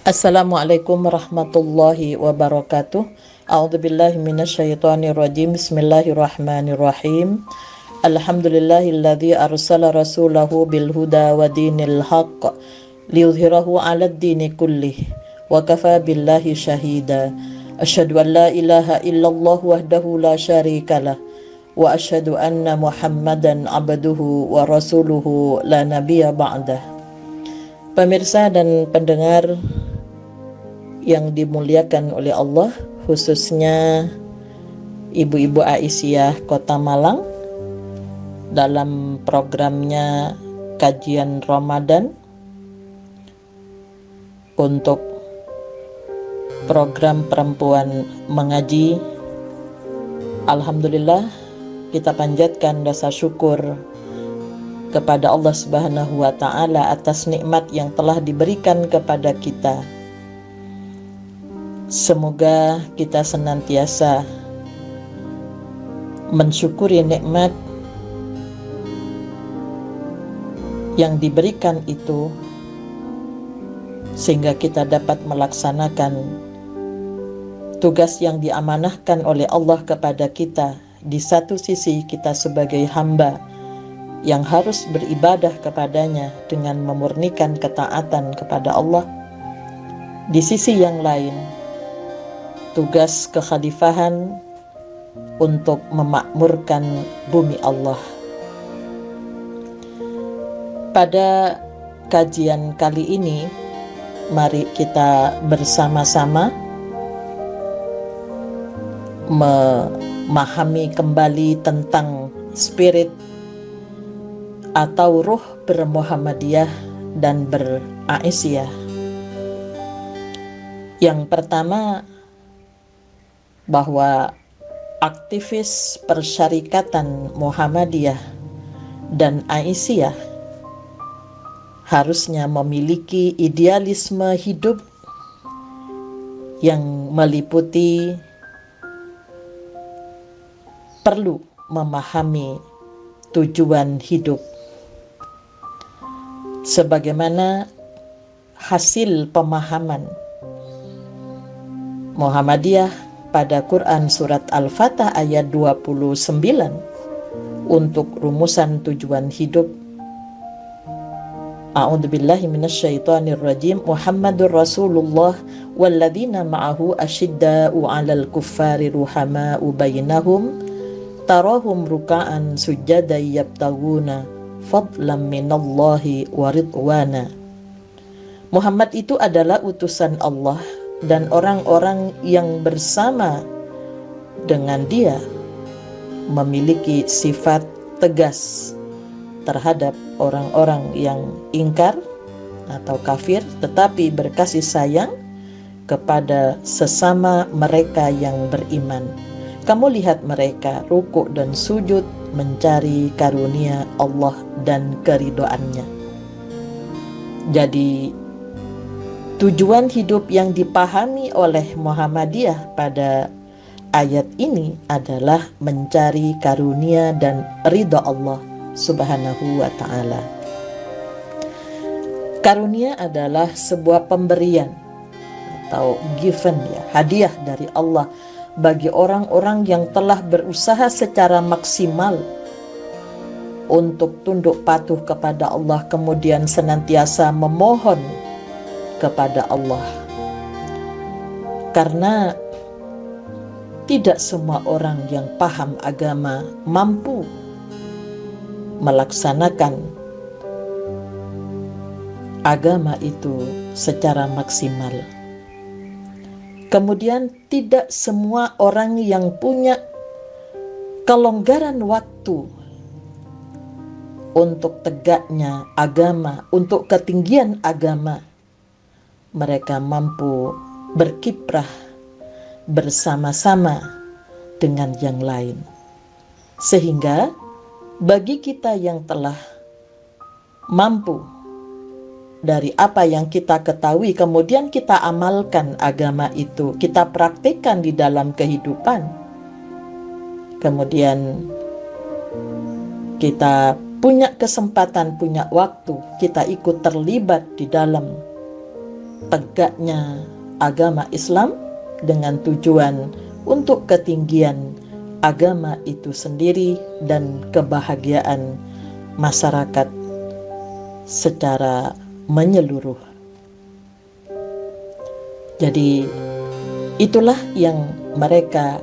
Assalamualaikum warahmatullahi wabarakatuh. A'udzubillahi minasyaitonirrajim. Bismillahirrahmanirrahim. Alhamdulillahilladzi arsala rasulahu bil huda wa dinil haqq liyudhhirahu 'alad dini kullih wa kafa billahi syahida. Asyhadu an la ilaha illallah wahdahu la syarikalah wa asyhadu anna Muhammadan abduhu wa rasuluhu la nabiyya ba'dah. Pemirsa dan pendengar yang dimuliakan oleh Allah, khususnya Ibu-Ibu Aisyah Kota Malang dalam programnya Kajian Ramadan untuk program Perempuan Mengaji. Alhamdulillah, kita panjatkan rasa syukur kepada Allah Subhanahu wa Ta'ala atas nikmat yang telah diberikan kepada kita. Semoga kita senantiasa mensyukuri nikmat yang diberikan itu, sehingga kita dapat melaksanakan tugas yang diamanahkan oleh Allah kepada kita. Di satu sisi kita sebagai hamba yang harus beribadah kepadanya dengan memurnikan ketaatan kepada Allah. Di sisi yang lain, tugas kekhalifahan untuk memakmurkan bumi Allah. Pada kajian kali ini, mari kita bersama-sama memahami kembali tentang spirit atau ruh bermuhammadiyah dan beraisyah. Yang pertama, bahwa aktivis persyarikatan Muhammadiyah dan Aisyah harusnya memiliki idealisme hidup yang meliputi perlu memahami tujuan hidup sebagaimana hasil pemahaman Muhammadiyah pada Quran Surat Al-Fatah ayat 29 untuk rumusan tujuan hidup. A'udzubillahi minasyaitonirrajim. Muhammadur Rasulullah walladzina ma'ahu asyidda'u 'alal kuffari ruhama'u bainahum tarahum ruka'an sujjadan yabtaguna fadlan minallahi wa ridwana. Muhammad itu adalah utusan Allah, dan orang-orang yang bersama dengan dia memiliki sifat tegas terhadap orang-orang yang ingkar atau kafir, tetapi berkasih sayang kepada sesama mereka yang beriman. Kamu lihat mereka rukuk dan sujud mencari karunia Allah dan keridhoannya. Jadi tujuan hidup yang dipahami oleh Muhammadiyah pada ayat ini adalah mencari karunia dan ridha Allah Subhanahu wa Ta'ala. Karunia adalah sebuah pemberian atau given, hadiah dari Allah bagi orang-orang yang telah berusaha secara maksimal untuk tunduk patuh kepada Allah, kemudian senantiasa memohon kepada Allah. Karena tidak semua orang yang paham agama mampu melaksanakan agama itu secara maksimal. Kemudian tidak semua orang yang punya kelonggaran waktu untuk tegaknya agama, untuk ketinggian agama, mereka mampu berkiprah bersama-sama dengan yang lain. Sehingga bagi kita yang telah mampu dari apa yang kita ketahui, kemudian kita amalkan agama itu, kita praktikkan di dalam kehidupan, kemudian kita punya kesempatan, punya waktu, kita ikut terlibat di dalam tegaknya agama Islam dengan tujuan untuk ketinggian agama itu sendiri dan kebahagiaan masyarakat secara menyeluruh. Jadi itulah yang mereka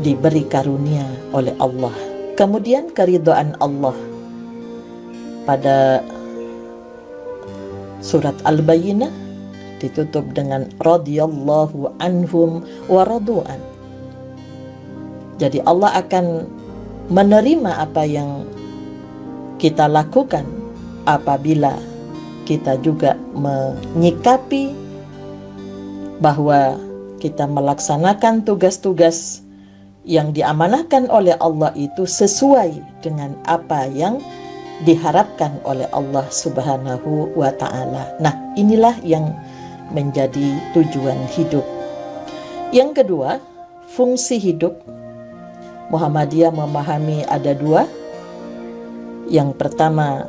diberi karunia oleh Allah. Kemudian keridhaan Allah pada surat Al-Bayyinah ditutup dengan radhiyallahu anhum wa radu'an. Jadi Allah akan menerima apa yang kita lakukan apabila kita juga menyikapi bahwa kita melaksanakan tugas-tugas yang diamanahkan oleh Allah itu sesuai dengan apa yang diharapkan oleh Allah Subhanahu wa ta'ala. Nah, inilah yang menjadi tujuan hidup. Yang kedua, fungsi hidup. Muhammadiyah memahami ada dua. Yang pertama,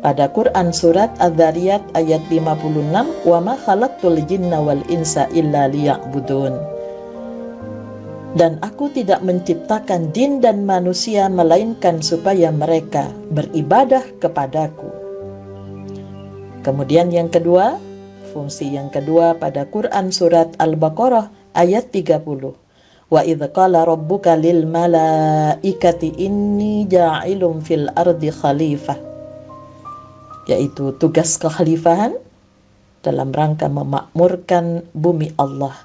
pada Quran surat Adz-Dzariyat ayat 56, wa ma khalaqtul jinna wal insa illa liya'budun. Dan aku tidak menciptakan jin dan manusia melainkan supaya mereka beribadah kepadaku. Kemudian yang kedua, fungsi yang kedua pada Quran surat Al-Baqarah ayat 30. Wa idz qala rabbuka lil malaikati inni ja'ilun fil ardi khalifah. Yaitu tugas kekhalifahan dalam rangka memakmurkan bumi Allah.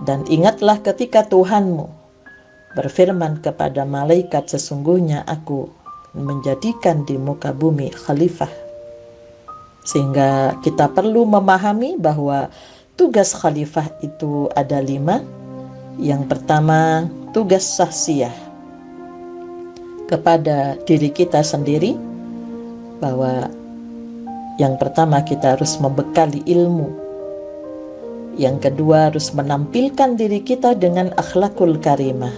Dan ingatlah ketika Tuhanmu berfirman kepada malaikat, sesungguhnya aku menjadikan di muka bumi khalifah. Sehingga kita perlu memahami bahwa tugas khalifah itu ada 5. Yang pertama, tugas sahsiah kepada diri kita sendiri, bahwa yang pertama kita harus membekali ilmu. Yang kedua, harus menampilkan diri kita dengan akhlakul karimah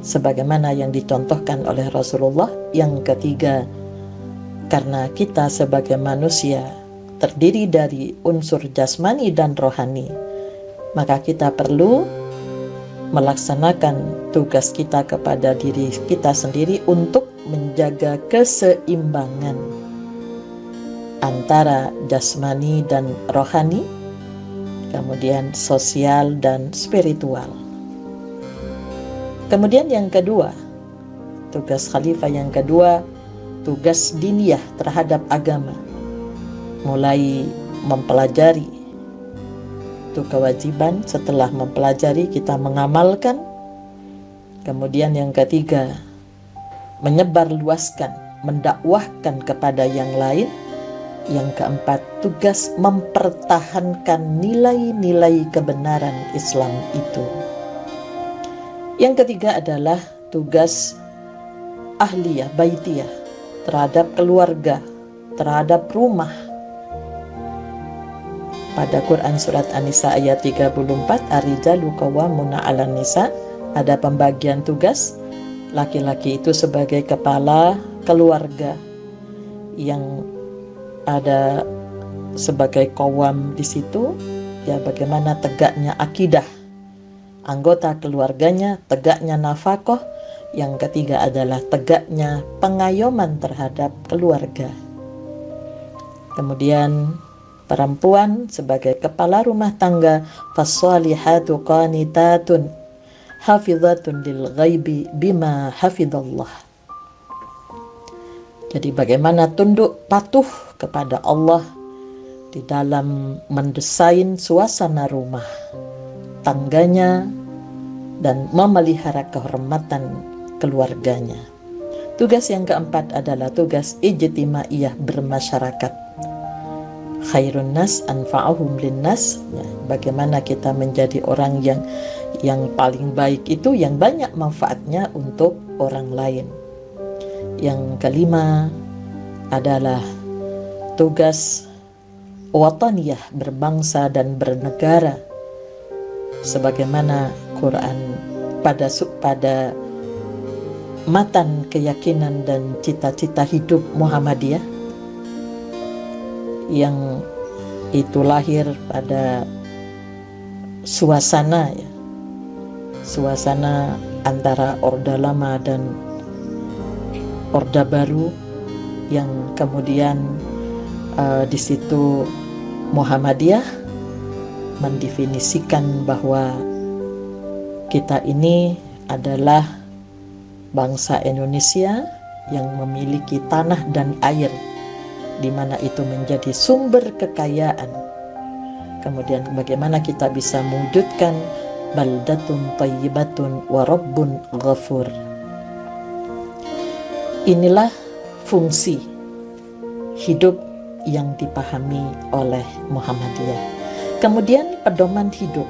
sebagaimana yang dicontohkan oleh Rasulullah. Yang ketiga, karena kita sebagai manusia terdiri dari unsur jasmani dan rohani, maka kita perlu melaksanakan tugas kita kepada diri kita sendiri untuk menjaga keseimbangan antara jasmani dan rohani, kemudian sosial dan spiritual. Kemudian yang kedua, tugas khalifah yang kedua, tugas diniyah terhadap agama. Mulai mempelajari, itu kewajiban. Setelah mempelajari kita mengamalkan. Kemudian yang ketiga, menyebarluaskan, mendakwahkan kepada yang lain. Yang keempat, tugas mempertahankan nilai-nilai kebenaran Islam itu. Yang ketiga adalah tugas ahliyah, baitiyah, terhadap keluarga, terhadap rumah. Pada Quran surat An-Nisa ayat 34, ar-rijalu qawwamuna 'alan nisa, ada pembagian tugas. Laki-laki itu sebagai kepala keluarga, yang ada sebagai qawwam di situ, ya bagaimana tegaknya akidah anggota keluarganya, tegaknya nafkah. Yang ketiga adalah tegaknya pengayoman terhadap keluarga. Kemudian perempuan sebagai kepala rumah tangga, fassalihatu qanitatun hafizatun lil ghaibi bima hafidallah. Jadi bagaimana tunduk patuh kepada Allah di dalam mendesain suasana rumah tangganya dan memelihara kehormatan keluarganya. Tugas yang keempat adalah tugas ijtimaiyah, bermasyarakat. Khairun nas anfa'uhum linnas, ya, bagaimana kita menjadi orang yang paling baik itu yang banyak manfaatnya untuk orang lain. Yang kelima adalah tugas wataniyah, berbangsa dan bernegara, sebagaimana Quran pada matan keyakinan dan cita-cita hidup Muhammadiyah yang itu lahir pada suasana antara Orde Lama dan Orde Baru, yang kemudian di situ Muhammadiyah mendefinisikan bahwa kita ini adalah bangsa Indonesia yang memiliki tanah dan air, di mana itu menjadi sumber kekayaan. Kemudian bagaimana kita bisa mewujudkan baldatun thayyibatun wa rabbun ghafur. Inilah fungsi hidup yang dipahami oleh Muhammadiyah. Kemudian pedoman hidup.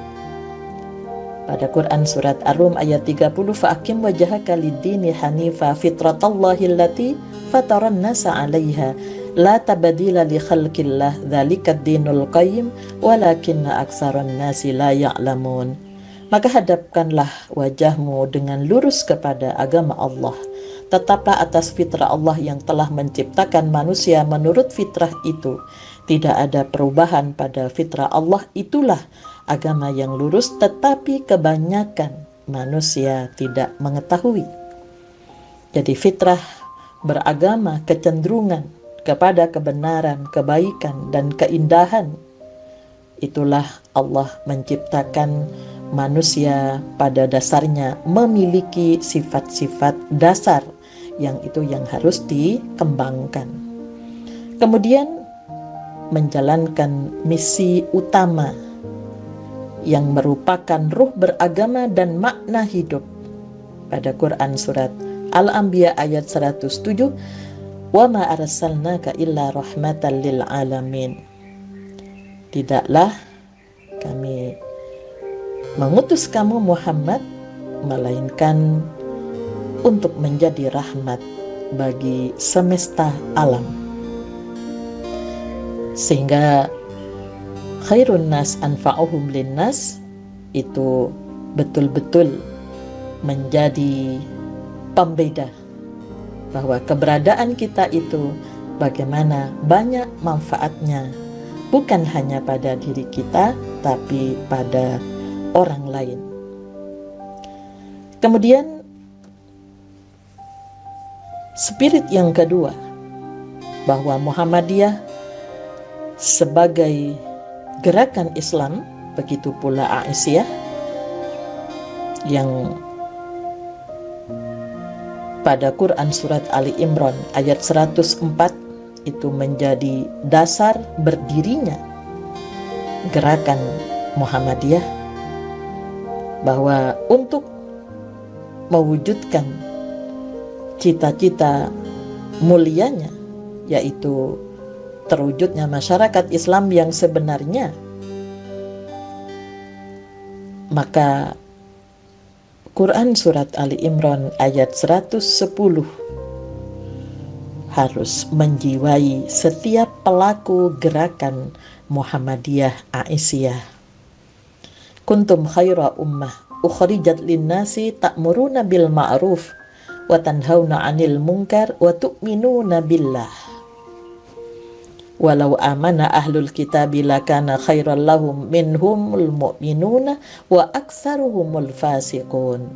Pada Quran surat Ar-Rum ayat 30, fa'akim wajhaka lid-dini hanifa fitratallahi allati fataran nasa 'alaiha la tabdila li khalqillah dzalikad dinul qayyim walakinna aktsaran nasi la ya'lamun. Maka hadapkanlah wajahmu dengan lurus kepada agama Allah. Tetaplah atas fitrah Allah yang telah menciptakan manusia menurut fitrah itu. Tidak ada perubahan pada fitrah Allah, itulah agama yang lurus, tetapi kebanyakan manusia tidak mengetahui. Jadi fitrah beragama, kecenderungan kepada kebenaran, kebaikan, dan keindahan. Itulah Allah menciptakan manusia pada dasarnya memiliki sifat-sifat dasar yang harus dikembangkan. Kemudian menjalankan misi utama yang merupakan ruh beragama dan makna hidup. Pada Quran surat Al-Anbiya ayat 107, "Wa ma arsalnaka illa rahmatan lil alamin." Tidaklah kami mengutus kamu Muhammad melainkan untuk menjadi rahmat bagi semesta alam. Sehingga khairun nas anfa'uhum linnas itu betul-betul menjadi pembeda bahwa keberadaan kita itu bagaimana banyak manfaatnya, bukan hanya pada diri kita tapi pada orang lain. Kemudian spirit yang kedua, bahwa Muhammadiyah sebagai gerakan Islam, begitu pula Aisyah yang pada Quran surat Ali Imran ayat 104 itu menjadi dasar berdirinya gerakan Muhammadiyah, bahwa untuk mewujudkan cita-cita mulianya, yaitu terwujudnya masyarakat Islam yang sebenarnya, maka Quran surat Ali Imran ayat 110 harus menjiwai setiap pelaku gerakan Muhammadiyah Aisyah. Kuntum khaira ummah ukhrijat linnasi ta'muruna bil ma'ruf wa tanhauna 'anil munkar wa tu'minuna billah. Walau amana ahlul kitabi lakana khairan lahum minhumul mu'minuna wa aktsaruhumul fasiqun.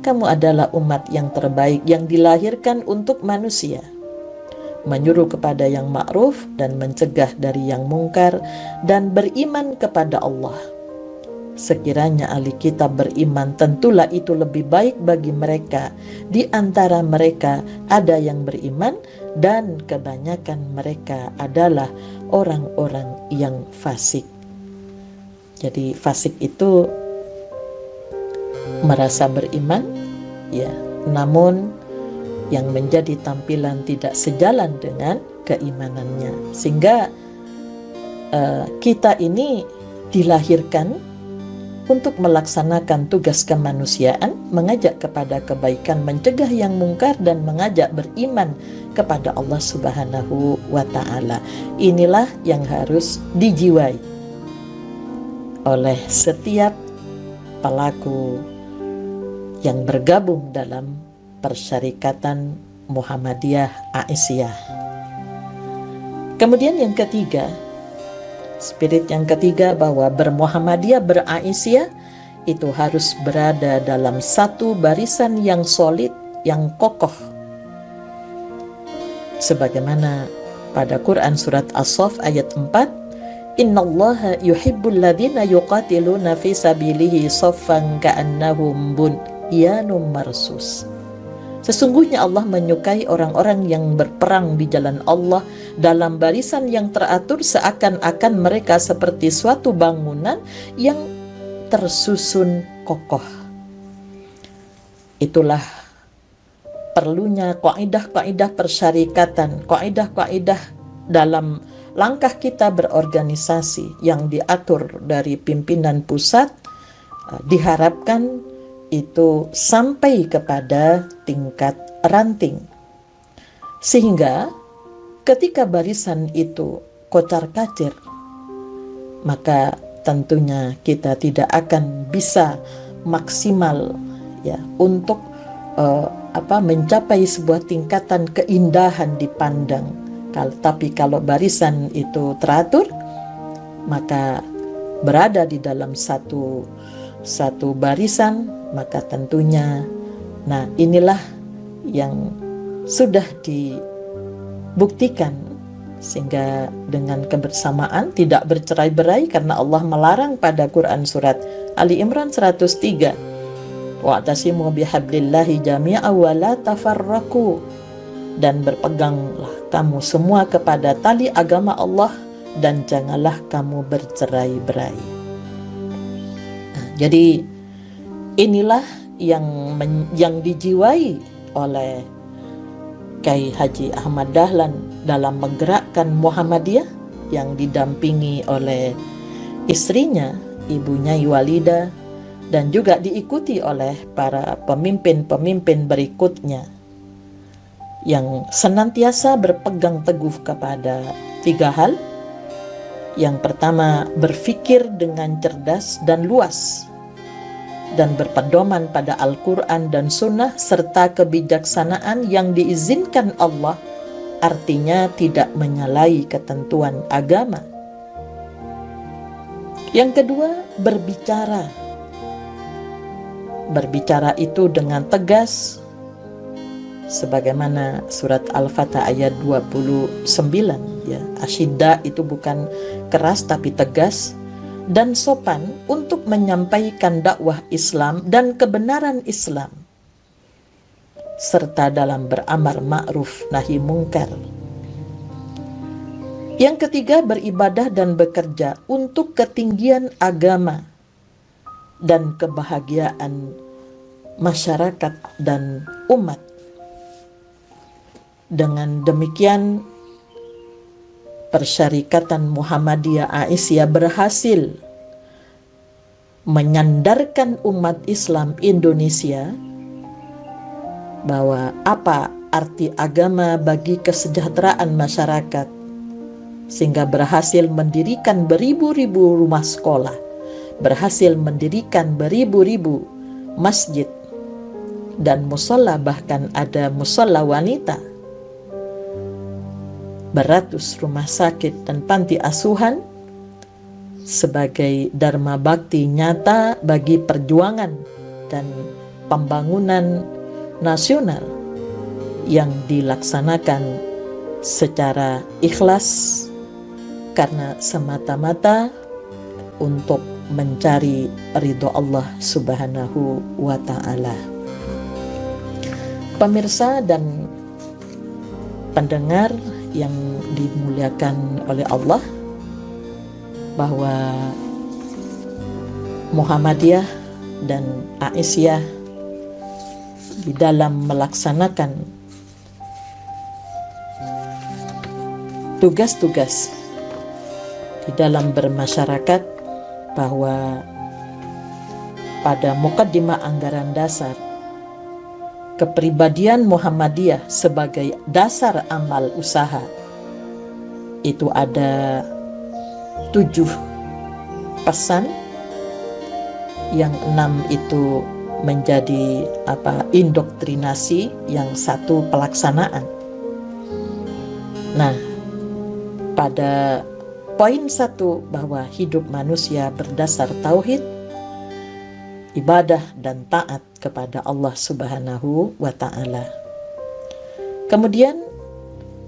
Kamu adalah umat yang terbaik yang dilahirkan untuk manusia, menyuruh kepada yang ma'ruf dan mencegah dari yang mungkar, dan beriman kepada Allah. Sekiranya ahli kitab beriman, tentulah itu lebih baik bagi mereka. Di antara mereka ada yang beriman, dan kebanyakan mereka adalah orang-orang yang fasik. Jadi fasik itu merasa beriman, ya, namun yang menjadi tampilan tidak sejalan dengan keimanannya. Sehingga kita ini dilahirkan untuk melaksanakan tugas kemanusiaan, mengajak kepada kebaikan, mencegah yang mungkar, dan mengajak beriman kepada Allah Subhanahu wa Ta'ala. Inilah yang harus dijiwai oleh setiap pelaku yang bergabung dalam Persyarikatan Muhammadiyah Aisyah. Kemudian yang ketiga, Spirit yang ketiga bahwa bermuhammadiyah, beraisyah itu harus berada dalam satu barisan yang solid, yang kokoh. Sebagaimana pada Quran surat As-Saff ayat 4, innallaha yuhibbul ladzina yuqatiluna fi sabilihi saffan ka'annahum bunyanun marsus. Sesungguhnya Allah menyukai orang-orang yang berperang di jalan Allah dalam barisan yang teratur seakan-akan mereka seperti suatu bangunan yang tersusun kokoh. Itulah perlunya kaidah-kaidah persyarikatan, kaidah-kaidah dalam langkah kita berorganisasi yang diatur dari pimpinan pusat, diharapkan itu sampai kepada tingkat ranting. Sehingga ketika barisan itu kocar-kacir, maka tentunya kita tidak akan bisa maksimal ya untuk mencapai sebuah tingkatan keindahan dipandang. Tapi kalau barisan itu teratur, maka berada di dalam satu barisan, maka tentunya inilah yang sudah dibuktikan, sehingga dengan kebersamaan tidak bercerai-berai, karena Allah melarang pada Quran surat Ali Imran 103, wa'tasimu bihablillahi jami'a wa la tafarraqu, dan berpeganglah kamu semua kepada tali agama Allah dan janganlah kamu bercerai-berai. Jadi inilah yang dijiwai oleh Kiai Haji Ahmad Dahlan dalam menggerakkan Muhammadiyah, yang didampingi oleh istrinya Ibu Nyai Walida, dan juga diikuti oleh para pemimpin-pemimpin berikutnya yang senantiasa berpegang teguh kepada 3 hal. Yang pertama, berpikir dengan cerdas dan luas, dan berpedoman pada Al-Quran dan Sunnah, serta kebijaksanaan yang diizinkan Allah, artinya tidak menyalahi ketentuan agama. Yang kedua, berbicara itu dengan tegas, sebagaimana surat Al-Fatah ayat 29 ya. Asyidda itu bukan keras tapi tegas dan sopan untuk menyampaikan dakwah Islam dan kebenaran Islam, serta dalam beramar ma'ruf nahi mungkar. Yang ketiga, beribadah dan bekerja untuk ketinggian agama dan kebahagiaan masyarakat dan umat. Dengan demikian, Persyarikatan Muhammadiyah Aisyah berhasil menyandarkan umat Islam Indonesia bahwa apa arti agama bagi kesejahteraan masyarakat, sehingga berhasil mendirikan beribu-ribu rumah sekolah, berhasil mendirikan beribu-ribu masjid dan musola, bahkan ada musola wanita, beratus rumah sakit dan panti asuhan sebagai dharma bakti nyata bagi perjuangan dan pembangunan nasional yang dilaksanakan secara ikhlas karena semata-mata untuk mencari ridho Allah Subhanahu wa ta'ala. Pemirsa dan pendengar yang dimuliakan oleh Allah, bahwa Muhammadiyah dan Aisyah di dalam melaksanakan tugas-tugas di dalam bermasyarakat, bahwa pada mukaddimah anggaran dasar kepribadian Muhammadiyah sebagai dasar amal usaha itu ada 7 pesan, yang 6 itu menjadi indoktrinasi, yang 1 pelaksanaan. Nah, pada Poin 1, bahwa hidup manusia berdasar tauhid, ibadah dan taat kepada Allah Subhanahu wa Ta'ala. Kemudian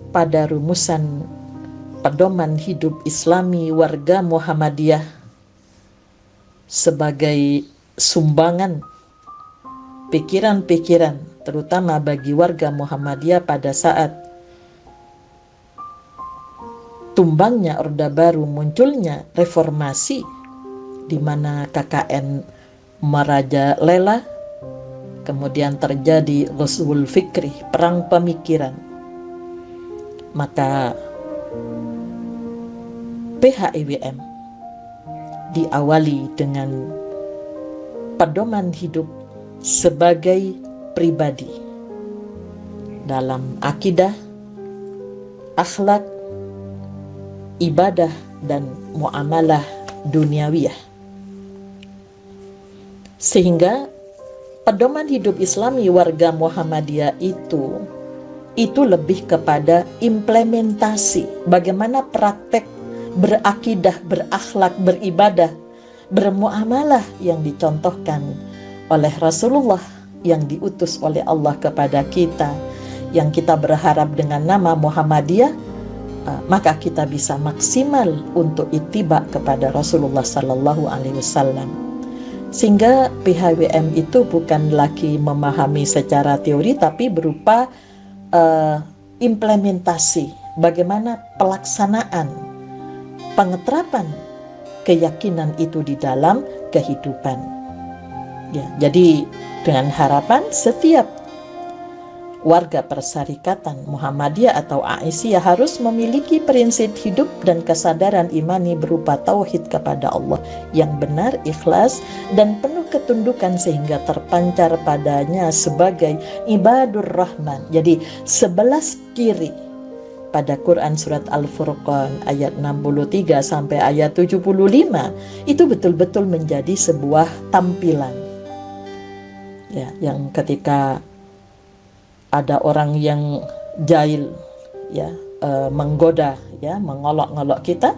pada rumusan pedoman hidup Islami warga Muhammadiyah sebagai sumbangan pikiran-pikiran terutama bagi warga Muhammadiyah pada saat tumbangnya Orde Baru, munculnya reformasi di mana KKN merajalela, kemudian terjadi ghazwul fikri, perang pemikiran. Maka PHIWM diawali dengan pedoman hidup sebagai pribadi dalam akidah, akhlak, ibadah, dan muamalah duniawiyah. Sehingga pedoman hidup Islami warga Muhammadiyah itu lebih kepada implementasi bagaimana praktek berakidah, berakhlak, beribadah, bermuamalah yang dicontohkan oleh Rasulullah yang diutus oleh Allah kepada kita, yang kita berharap dengan nama Muhammadiyah, maka kita bisa maksimal untuk ittiba kepada Rasulullah Sallallahu Alaihi Wasallam. Sehingga PHWM itu bukan lagi memahami secara teori, tapi berupa implementasi, bagaimana pelaksanaan, pengeterapan keyakinan itu di dalam kehidupan. Ya, jadi dengan harapan setiap warga persyarikatan Muhammadiyah atau Aisyah harus memiliki prinsip hidup dan kesadaran imani berupa tauhid kepada Allah yang benar, ikhlas, dan penuh ketundukan sehingga terpancar padanya sebagai ibadur rahman. Jadi 11 ciri pada Quran surat Al-Furqan ayat 63 sampai ayat 75 itu betul-betul menjadi sebuah tampilan. Ya, yang ketika ada orang yang jahil, ya, menggoda, ya, mengolok-ngolok kita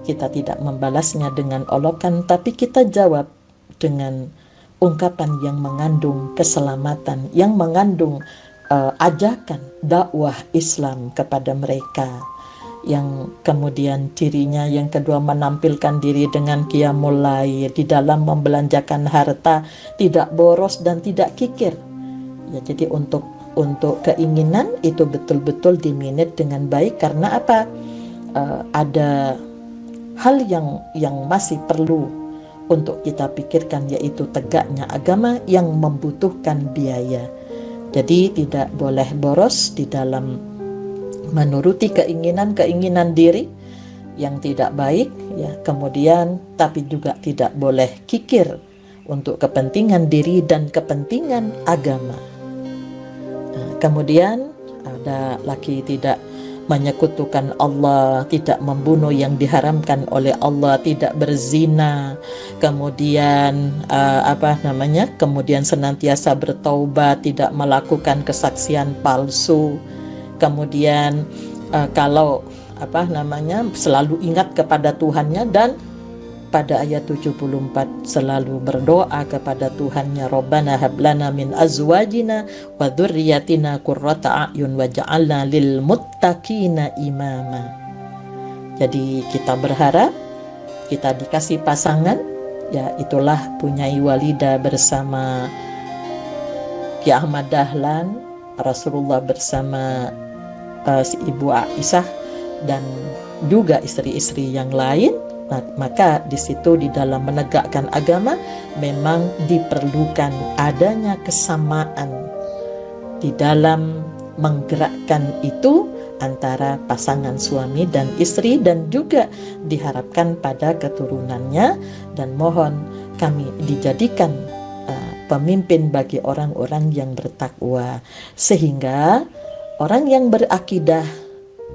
tidak membalasnya dengan olokan, tapi kita jawab dengan ungkapan yang mengandung keselamatan, yang mengandung ajakan dakwah Islam kepada mereka. Yang kemudian cirinya yang kedua, menampilkan diri dengan qiyamul lail, di dalam membelanjakan harta tidak boros dan tidak kikir. Ya, jadi untuk keinginan itu betul-betul dimanage dengan baik. Karena apa? Ada hal yang masih perlu untuk kita pikirkan, yaitu tegaknya agama yang membutuhkan biaya. Jadi tidak boleh boros di dalam menuruti keinginan diri yang tidak baik, ya. Kemudian tapi juga tidak boleh kikir untuk kepentingan diri dan kepentingan agama. Kemudian ada lagi tidak menyekutukan Allah, tidak membunuh yang diharamkan oleh Allah, tidak berzina, kemudian kemudian senantiasa bertaubat, tidak melakukan kesaksian palsu, kemudian selalu ingat kepada Tuhannya, dan pada ayat 74 selalu berdoa kepada Tuhannya, Rabbana hablana min azwajina wa dzurriyyatina qurrata a'yun waj'alna lil muttaqina imama. Jadi kita berharap kita dikasih pasangan, ya, itulah Punyai Walida bersama Ki Ahmad Dahlan, Rasulullah bersama Ibu Aisyah, dan juga istri-istri yang lain. Maka di situ di dalam menegakkan agama memang diperlukan adanya kesamaan di dalam menggerakkan itu antara pasangan suami dan istri, dan juga diharapkan pada keturunannya. Dan mohon kami dijadikan pemimpin bagi orang-orang yang bertakwa, sehingga orang yang berakidah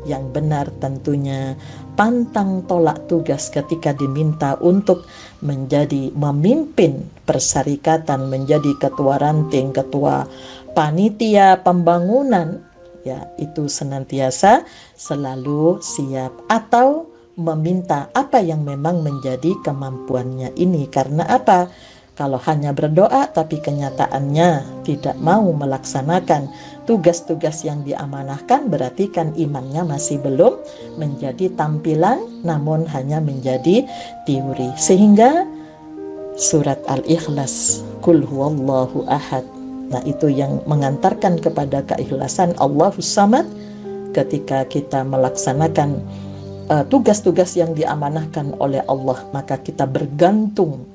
yang benar tentunya pantang tolak tugas ketika diminta untuk menjadi memimpin persyarikatan, menjadi ketua ranting, ketua panitia pembangunan, ya, itu senantiasa selalu siap, atau meminta apa yang memang menjadi kemampuannya ini. Karena apa? Kalau hanya berdoa tapi kenyataannya tidak mau melaksanakan tugas-tugas yang diamanahkan, berarti kan imannya masih belum menjadi tampilan, namun hanya menjadi teori. Sehingga surat Al-Ikhlas, Qul huwallahu ahad, nah itu yang mengantarkan kepada keikhlasan Allahus Samad ketika kita melaksanakan tugas-tugas yang diamanahkan oleh Allah, maka kita bergantung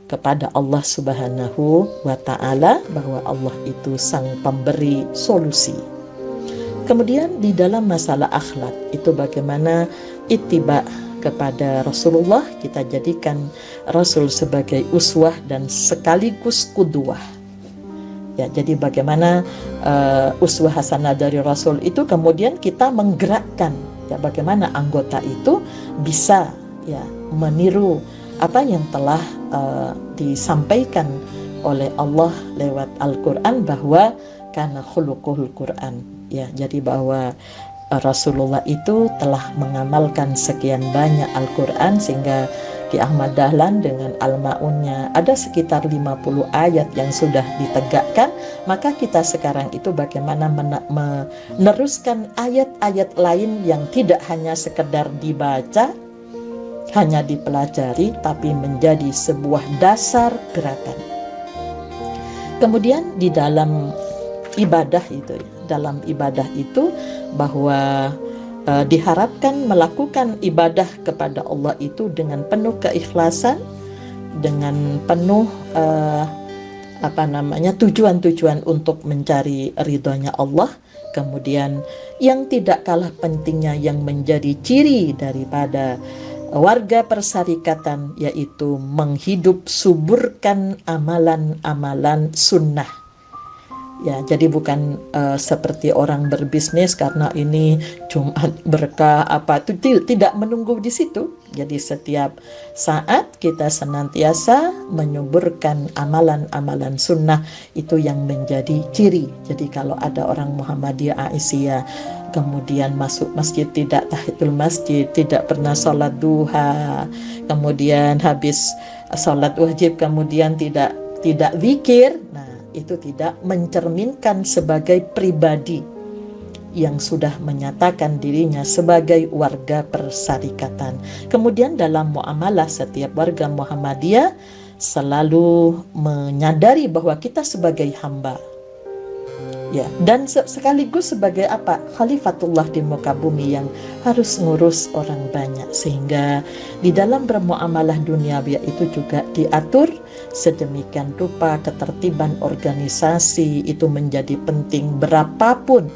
kepada Allah Subhanahu wa Ta'ala, bahwa Allah itu sang pemberi solusi. Kemudian di dalam masalah akhlak itu bagaimana ittiba kepada Rasulullah, kita jadikan Rasul sebagai uswah dan sekaligus qudwah. Ya, jadi bagaimana uswah hasanah dari Rasul itu kemudian kita menggerakkan, ya, bagaimana anggota itu bisa ya meniru apa yang telah disampaikan oleh Allah lewat Al-Quran, bahwa kana khuluquhul Quran. Ya, jadi bahwa Rasulullah itu telah mengamalkan sekian banyak Al-Quran, sehingga di Ahmad Dahlan dengan Al-Ma'unnya ada sekitar 50 ayat yang sudah ditegakkan. Maka kita sekarang itu bagaimana meneruskan ayat-ayat lain yang tidak hanya sekedar dibaca, hanya dipelajari, tapi menjadi sebuah dasar gerakan. Kemudian di dalam ibadah itu, bahwa diharapkan melakukan ibadah kepada Allah itu dengan penuh keikhlasan, dengan penuh tujuan-tujuan untuk mencari ridhonya Allah. Kemudian yang tidak kalah pentingnya yang menjadi ciri daripada warga persyarikatan, yaitu menghidup suburkan amalan-amalan sunnah. Ya, jadi bukan seperti orang berbisnis karena ini Jumat berkah itu tidak menunggu di situ. Jadi setiap saat kita senantiasa menyuburkan amalan-amalan sunnah, itu yang menjadi ciri. Jadi kalau ada orang Muhammadiyah Aisyah kemudian masuk masjid tidak tahiyatul masjid, tidak pernah sholat duha, kemudian habis sholat wajib kemudian tidak zikir, nah itu tidak mencerminkan sebagai pribadi yang sudah menyatakan dirinya sebagai warga persyarikatan. Kemudian dalam muamalah, setiap warga Muhammadiyah selalu menyadari bahwa kita sebagai hamba, ya, dan sekaligus sebagai khalifatullah di muka bumi yang harus ngurus orang banyak. Sehingga di dalam bermuamalah duniawi itu juga diatur sedemikian rupa, ketertiban organisasi itu menjadi penting. Berapapun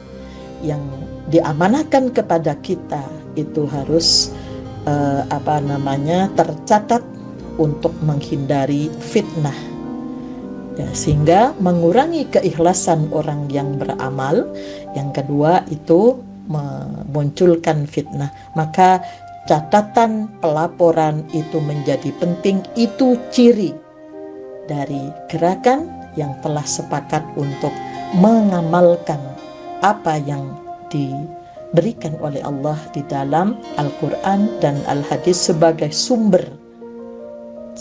yang diamanahkan kepada kita itu harus tercatat untuk menghindari fitnah. Ya, sehingga mengurangi keikhlasan orang yang beramal. Yang kedua itu memunculkan fitnah. Maka catatan pelaporan itu menjadi penting. Itu ciri dari gerakan yang telah sepakat untuk mengamalkan apa yang diberikan oleh Allah di dalam Al-Quran dan Al-Hadis sebagai sumber.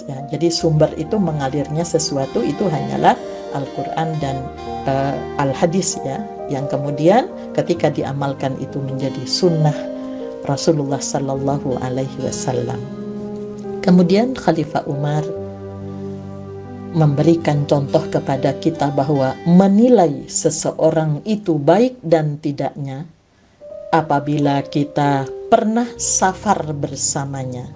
Ya, jadi sumber itu mengalirnya sesuatu itu hanyalah Al-Quran dan Al-Hadis, ya, yang kemudian ketika diamalkan itu menjadi sunnah Rasulullah Sallallahu Alaihi Wasallam. Kemudian Khalifah Umar memberikan contoh kepada kita bahwa menilai seseorang itu baik dan tidaknya apabila kita pernah safar bersamanya.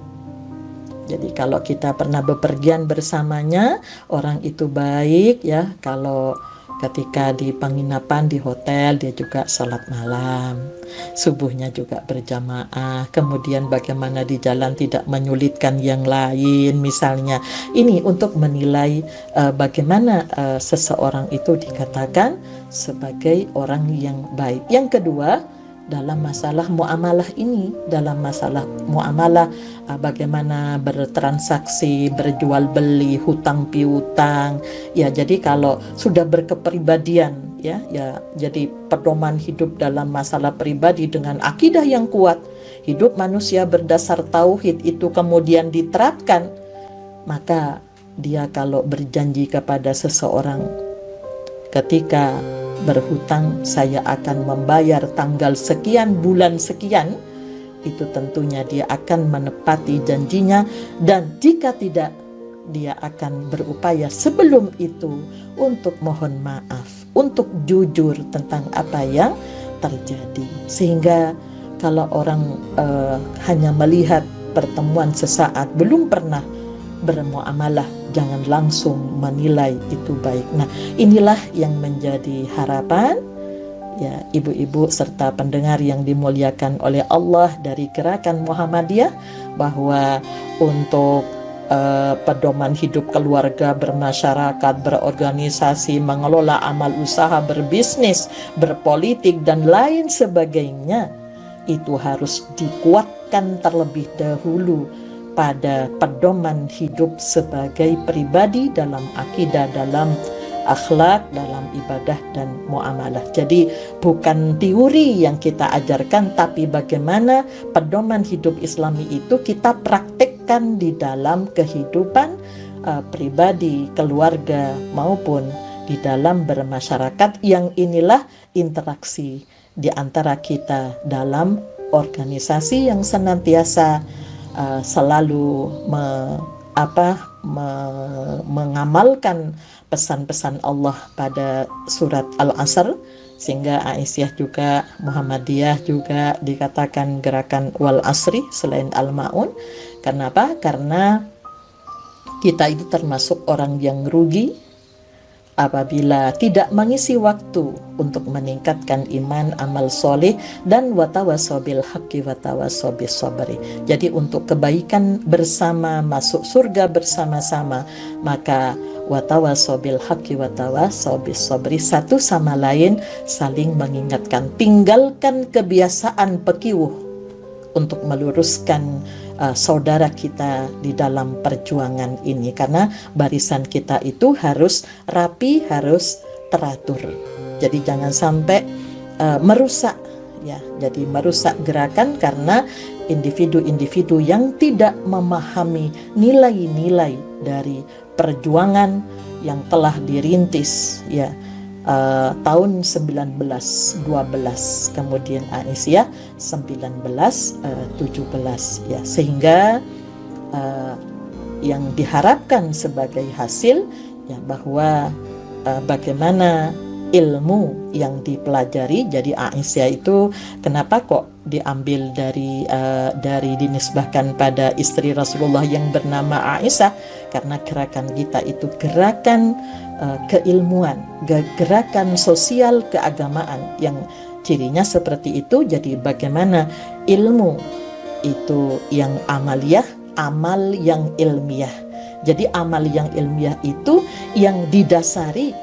Jadi kalau kita pernah bepergian bersamanya, orang itu baik, ya. Kalau ketika di penginapan di hotel dia juga salat malam, subuhnya juga berjamaah, kemudian bagaimana di jalan tidak menyulitkan yang lain misalnya. Ini untuk menilai bagaimana seseorang itu dikatakan sebagai orang yang baik. Yang kedua, dalam masalah muamalah ini, bagaimana bertransaksi, berjual beli, hutang piutang, ya. Jadi kalau sudah berkepribadian, ya, jadi pedoman hidup dalam masalah pribadi dengan akidah yang kuat, hidup manusia berdasar tauhid itu kemudian diterapkan, maka dia kalau berjanji kepada seseorang, ketika berhutang saya akan membayar tanggal sekian bulan sekian, itu tentunya dia akan menepati janjinya. Dan jika tidak, dia akan berupaya sebelum itu untuk mohon maaf, untuk jujur tentang apa yang terjadi. Sehingga kalau orang hanya melihat pertemuan sesaat, belum pernah bermuamalah, jangan langsung menilai itu baik. Nah, inilah yang menjadi harapan ya ibu-ibu serta pendengar yang dimuliakan oleh Allah dari Gerakan Muhammadiyah, bahwa untuk pedoman hidup keluarga, bermasyarakat, berorganisasi, mengelola amal usaha, berbisnis, berpolitik, dan lain sebagainya, itu harus dikuatkan terlebih dahulu pada pedoman hidup sebagai pribadi dalam akidah, dalam akhlak, dalam ibadah dan muamalah. Jadi bukan teori yang kita ajarkan, tapi bagaimana pedoman hidup Islami itu kita praktekkan di dalam kehidupan pribadi, keluarga, maupun di dalam bermasyarakat, yang inilah interaksi di antara kita dalam organisasi yang senantiasa selalu mengamalkan pesan-pesan Allah pada surat Al-Asr, sehingga Aisyah juga, Muhammadiyah juga dikatakan gerakan wal asri selain Al-Ma'un. Kenapa? Karena kita itu termasuk orang yang rugi apabila tidak mengisi waktu untuk meningkatkan iman, amal soleh, dan watawasau bil haqqi watawasau bis sabri. Jadi untuk kebaikan bersama, masuk surga bersama-sama, maka watawasau bil haqqi watawasau bis sabri, satu sama lain saling mengingatkan. Tinggalkan kebiasaan pekiwuh untuk meluruskan saudara kita di dalam perjuangan ini, karena barisan kita itu harus rapi, harus teratur. Jadi jangan sampai merusak ya, jadi merusak gerakan karena individu-individu yang tidak memahami nilai-nilai dari perjuangan yang telah dirintis ya tahun 1912, kemudian Aisyah 1917 ya, sehingga yang diharapkan sebagai hasil ya bahwa bagaimana ilmu yang dipelajari. Jadi Aisyah itu kenapa kok diambil dari dinisbahkan pada istri Rasulullah yang bernama Aisyah? Karena gerakan kita itu gerakan keilmuan, gerakan sosial keagamaan yang cirinya seperti itu. Jadi bagaimana ilmu itu yang amaliyah, amal yang ilmiah. Jadi amal yang ilmiah itu yang didasari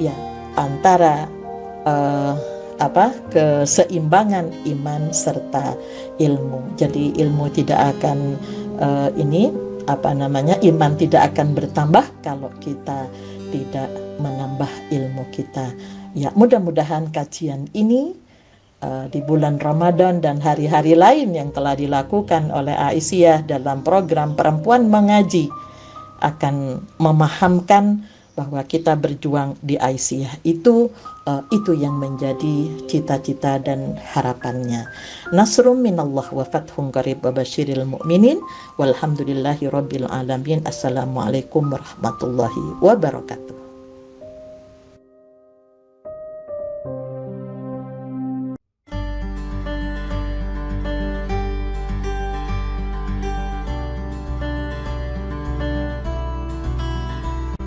ya antara keseimbangan iman serta ilmu. Jadi ilmu tidak akan iman tidak akan bertambah kalau kita tidak menambah ilmu kita. Ya, mudah-mudahan kajian ini di bulan Ramadan dan hari-hari lain yang telah dilakukan oleh Aisyah dalam program Perempuan Mengaji akan memahamkan bahwa kita berjuang di Aisyah itu yang menjadi cita-cita dan harapannya. Nasrum minallah wa fathun qarib wa basyiril mu'minin walhamdulillahi rabbil alamin. Assalamualaikum warahmatullahi wabarakatuh.